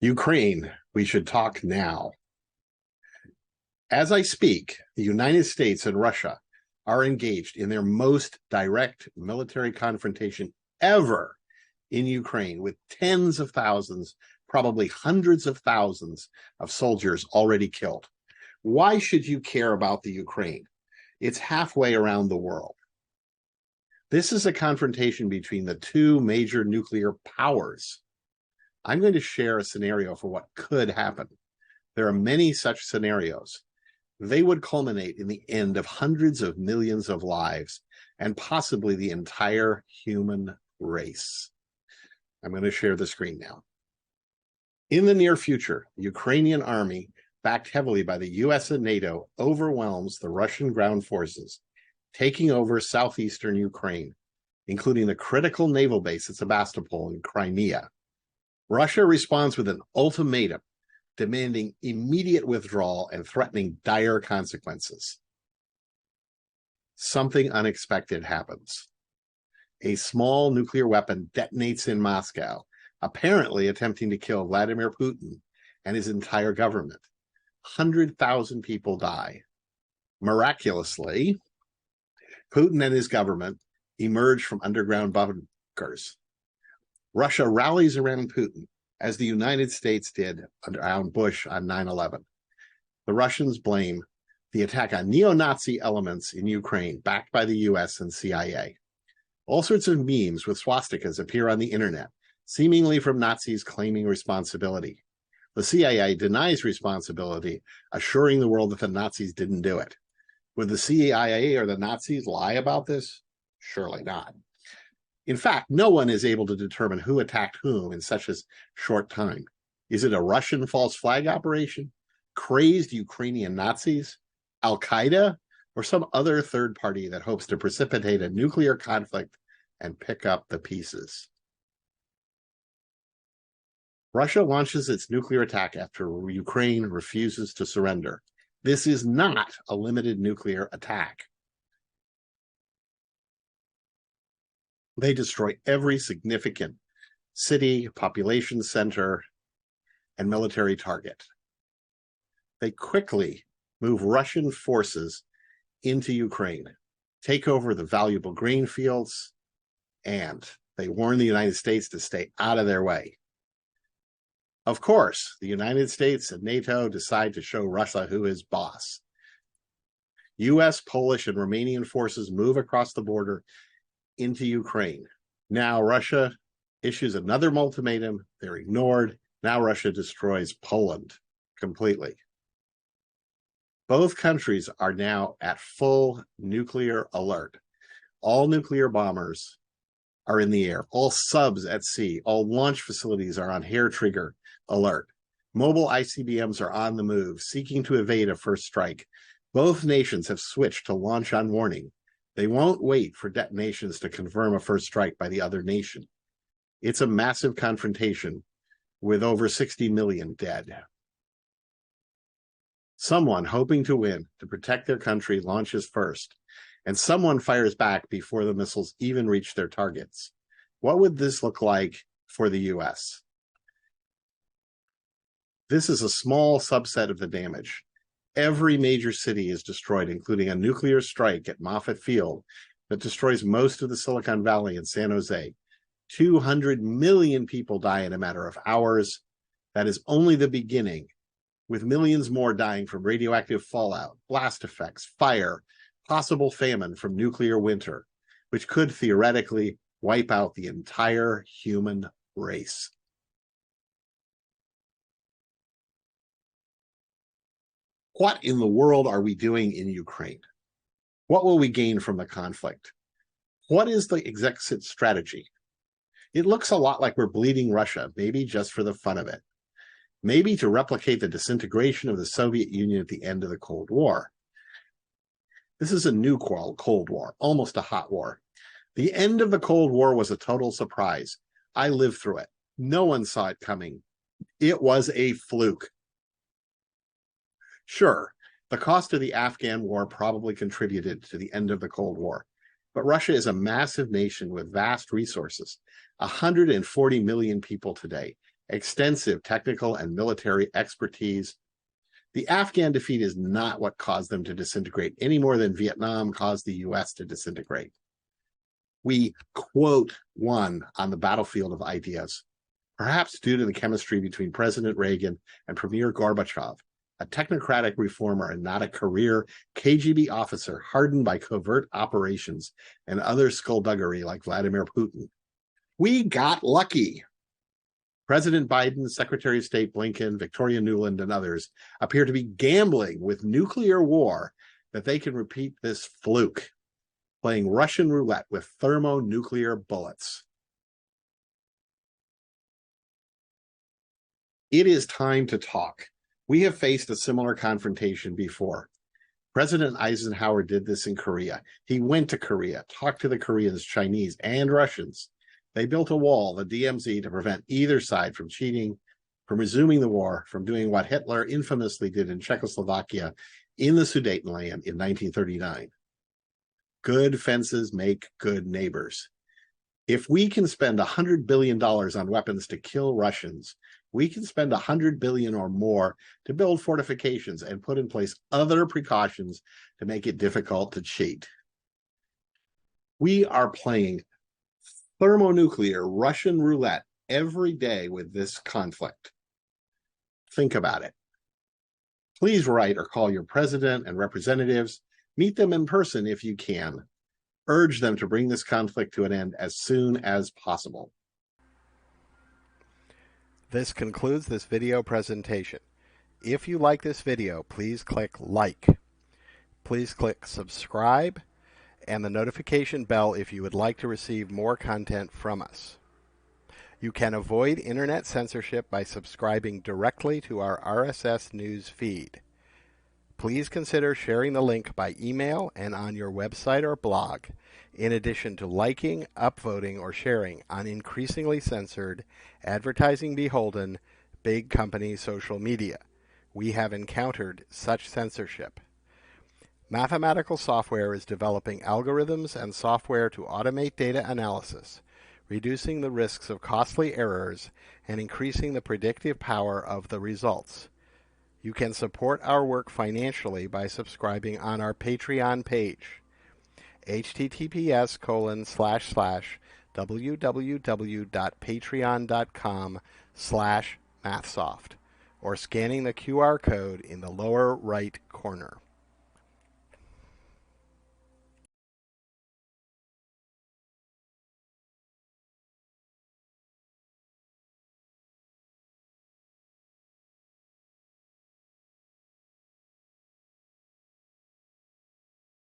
Ukraine, we should talk now. As I speak, the United States and Russia are engaged in their most direct military confrontation ever in Ukraine, with tens of thousands, probably hundreds of thousands of soldiers already killed. Why should you care about the Ukraine? It's halfway around the world. This is a confrontation between the two major nuclear powers. I'm going to share a scenario for what could happen. There are many such scenarios. They would culminate in the end of hundreds of millions of lives and possibly the entire human race. I'm going to share the screen now. In the near future, the Ukrainian army, backed heavily by the US and NATO, overwhelms the Russian ground forces, taking over southeastern Ukraine, including the critical naval base at Sebastopol in Crimea. Russia responds with an ultimatum, demanding immediate withdrawal and threatening dire consequences. Something unexpected happens. A small nuclear weapon detonates in Moscow, apparently attempting to kill Vladimir Putin and his entire government. 100,000 people die. Miraculously, Putin and his government emerge from underground bunkers. Russia rallies around Putin, as the United States did around Bush on 9/11. The Russians blame the attack on neo-Nazi elements in Ukraine, backed by the US and CIA. All sorts of memes with swastikas appear on the internet, seemingly from Nazis claiming responsibility. The CIA denies responsibility, assuring the world that the Nazis didn't do it. Would the CIA or the Nazis lie about this? Surely not. In fact, no one is able to determine who attacked whom in such a short time. Is it a Russian false flag operation, crazed Ukrainian Nazis, Al-Qaeda, or some other third party that hopes to precipitate a nuclear conflict and pick up the pieces? Russia launches its nuclear attack after Ukraine refuses to surrender. This is not a limited nuclear attack. They destroy every significant city, population center, and military target. They quickly move Russian forces into Ukraine, take over the valuable grain fields, and they warn the United States to stay out of their way. Of course, the United States and NATO decide to show Russia who is boss. US, Polish, and Romanian forces move across the border into Ukraine. Now Russia issues another ultimatum. They're ignored. Now Russia destroys Poland completely. Both countries are now at full nuclear alert. All nuclear bombers are in the air. All subs at sea, all launch facilities are on hair trigger alert. Mobile ICBMs are on the move, seeking to evade a first strike. Both nations have switched to launch on warning. They won't wait for detonations to confirm a first strike by the other nation. It's a massive confrontation with over 60 million dead. Someone hoping to win, to protect their country, launches first, and someone fires back before the missiles even reach their targets. What would this look like for the US? This is a small subset of the damage. Every major city is destroyed, including a nuclear strike at Moffett Field that destroys most of the Silicon Valley and San Jose. 200 million people die in a matter of hours. That is only the beginning, with millions more dying from radioactive fallout, blast effects, fire, possible famine from nuclear winter, which could theoretically wipe out the entire human race. What in the world are we doing in Ukraine? What will we gain from the conflict? What is the exit strategy? It looks a lot like we're bleeding Russia, maybe just for the fun of it. Maybe to replicate the disintegration of the Soviet Union at the end of the Cold War. This is a new Cold War, almost a hot war. The end of the Cold War was a total surprise. I lived through it. No one saw it coming. It was a fluke. Sure, the cost of the Afghan war probably contributed to the end of the Cold War, but Russia is a massive nation with vast resources, 140 million people today, extensive technical and military expertise. The Afghan defeat is not what caused them to disintegrate any more than Vietnam caused the US to disintegrate. We, quote, won on the battlefield of ideas, perhaps due to the chemistry between President Reagan and Premier Gorbachev, a technocratic reformer and not a career KGB officer hardened by covert operations and other skullduggery like Vladimir Putin. We got lucky. President Biden, Secretary of State Blinken, Victoria Nuland, and others appear to be gambling with nuclear war that they can repeat this fluke, playing Russian roulette with thermonuclear bullets. It is time to talk. We have faced a similar confrontation before. President Eisenhower did this in Korea. He went to Korea, talked to the Koreans, Chinese, and Russians. They built a wall, the DMZ, to prevent either side from cheating, from resuming the war, from doing what Hitler infamously did in Czechoslovakia in the Sudetenland in 1939. Good fences make good neighbors. If we can spend $100 billion on weapons to kill Russians, we can spend $100 billion or more to build fortifications and put in place other precautions to make it difficult to cheat. We are playing thermonuclear Russian roulette every day with this conflict. Think about it. Please write or call your president and representatives. Meet them in person if you can. Urge them to bring this conflict to an end as soon as possible. This concludes this video presentation. If you like this video, please click like. Please click subscribe and the notification bell if you would like to receive more content from us. You can avoid internet censorship by subscribing directly to our RSS news feed. Please consider sharing the link by email and on your website or blog, in addition to liking, upvoting, or sharing on increasingly censored, advertising beholden, big company social media. We have encountered such censorship. Mathematical software is developing algorithms and software to automate data analysis, reducing the risks of costly errors and increasing the predictive power of the results. You can support our work financially by subscribing on our Patreon page, https://www.patreon.com/mathsoft, or scanning the QR code in the lower right corner.